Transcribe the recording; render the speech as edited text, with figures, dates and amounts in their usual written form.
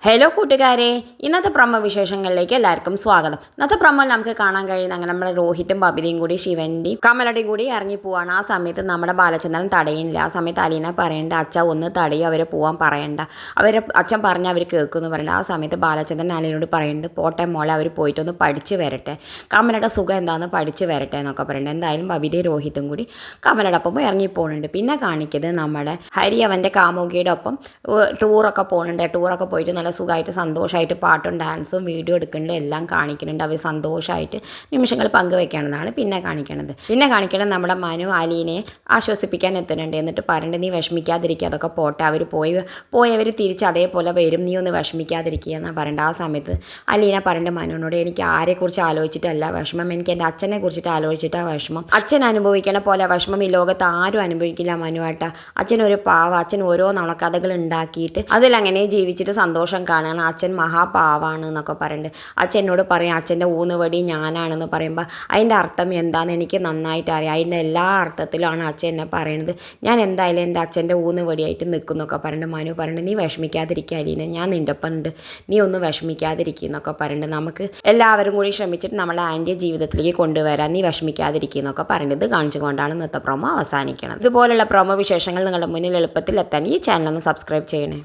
Hello കൂട്ടുകാരെ, ഇന്നത്തെ promo വിശേഷങ്ങളിലേക്ക് എല്ലാവർക്കും സ്വാഗതം. ഇന്നത്തെ പ്രൊമോയിൽ നമുക്ക് കാണാൻ കഴിയുന്ന അങ്ങനെ നമ്മുടെ രോഹിത്തും ബബിതയും കൂടി ശിവൻ്റെയും കമലയുടെയും കൂടി ഇറങ്ങി പോവാണ്. ആ സമയത്ത് നമ്മുടെ ബാലചന്ദ്രൻ തടയുന്നില്ല. ആ സമയത്ത് അലീന പറയേണ്ട അച്ഛ ഒന്ന് തടയും, അവരെ പോകാൻ പറയണ്ട, അച്ഛൻ പറഞ്ഞാൽ അവർ കേൾക്കുമെന്ന് പറയണ്ട. ആ സമയത്ത് ബാലചന്ദ്രൻ അലീനോട് പറയുന്നുണ്ട്, പോട്ടെ മോളെ, അവർ പോയിട്ടൊന്ന് പഠിച്ച് വരട്ടെ, കമലയുടെ സുഖം എന്താണെന്ന് പഠിച്ച് വരട്ടെ എന്നൊക്കെ പറയുന്നുണ്ട്. എന്തായാലും ബബിതയും രോഹിത്തും കൂടി കമലയുടെ ഒപ്പം ഇറങ്ങി പോകുന്നുണ്ട്. പിന്നെ കാണിക്കുന്നത് നമ്മുടെ ഹരി അവൻ്റെ കാമുകിയുടെ ഒപ്പം ടൂറൊക്കെ പോകുന്നുണ്ട്. ടൂറൊക്കെ പോയിട്ട് നല്ല സുഖമായിട്ട് സന്തോഷമായിട്ട് പാട്ടും ഡാൻസും വീഡിയോ എടുക്കുന്നുണ്ട്, എല്ലാം കാണിക്കുന്നുണ്ട്. അവർ സന്തോഷമായിട്ട് നിമിഷങ്ങൾ പങ്കുവെക്കുകയാണെന്നാണ് പിന്നെ കാണിക്കണത് നമ്മുടെ മനു അലീനയെ ആശ്വസിപ്പിക്കാൻ എത്തുന്നുണ്ട്. എന്നിട്ട് പറഞ്ഞിട്ട് നീ വിഷമിക്കാതിരിക്കുക, അതൊക്കെ പോട്ടെ, അവർ പോയവർ തിരിച്ച് അതേപോലെ വരും, നീ ഒന്ന് വിഷമിക്കാതിരിക്കുക എന്നാണ് പറയേണ്ടത്. ആ സമയത്ത് അലീന പറഞ്ഞിട്ട് മനുവിനോട്, എനിക്ക് ആരെക്കുറിച്ച് ആലോചിച്ചിട്ടല്ല വിഷമം, എനിക്ക് എൻ്റെ അച്ഛനെ കുറിച്ചിട്ട് ആലോചിച്ചിട്ടാണ് വിഷമം. അച്ഛൻ അനുഭവിക്കണ പോലെ വിഷമം ഈ ലോകത്ത് ആരും അനുഭവിക്കില്ല മനുവേട്ട. അച്ഛനൊരു പാവ, അച്ഛൻ ഓരോ നുണക്കഥകൾ ഉണ്ടാക്കിയിട്ട് അതിലങ്ങനെ ജീവിച്ചിട്ട് സന്തോഷം കാണുകയാണ്. അച്ഛൻ മഹാപാവാണ് എന്നൊക്കെ പറയുന്നുണ്ട്. അച്ഛൻ എന്നോട് പറയും അച്ഛൻ്റെ ഊന്നുവടി ഞാനാണെന്ന് പറയുമ്പോൾ അതിൻ്റെ അർത്ഥം എന്താണെന്ന് എനിക്ക് നന്നായിട്ട് അറിയാം. അതിൻ്റെ എല്ലാ അർത്ഥത്തിലുമാണ് അച്ഛൻ എന്നെ പറയുന്നത്. ഞാൻ എന്തായാലും എൻ്റെ അച്ഛൻ്റെ ഊന്നുവടിയായിട്ട് നിൽക്കുന്നൊക്കെ പറയുന്നുണ്ട്. മനു പറയുന്നുണ്ട്, നീ വിഷമിക്കാതിരിക്കുക അലീന, ഞാൻ നിൻ്റെ ഒപ്പം ഉണ്ട്, നീ ഒന്ന് വിഷമിക്കാതിരിക്കുക എന്നൊക്കെ പറയുന്നുണ്ട്. നമുക്ക് എല്ലാവരും കൂടി ശ്രമിച്ചിട്ട് നമ്മളെ ആൻറ്റിയെ ജീവിതത്തിലേക്ക് കൊണ്ടുവരാൻ, നീ വിഷമിക്കാതിരിക്കുക എന്നൊക്കെ പറയുന്നത് കാണിച്ചുകൊണ്ടാണ് ഇന്നത്തെ പ്രൊമോ അവസാനിക്കുന്നത്. ഇതുപോലുള്ള പ്രൊമോ വിശേഷങ്ങൾ നിങ്ങളുടെ മുന്നിൽ എളുപ്പത്തിൽ എത്താൻ ഈ ചാനൽ ഒന്ന് സബ്സ്ക്രൈബ് ചെയ്യണേ.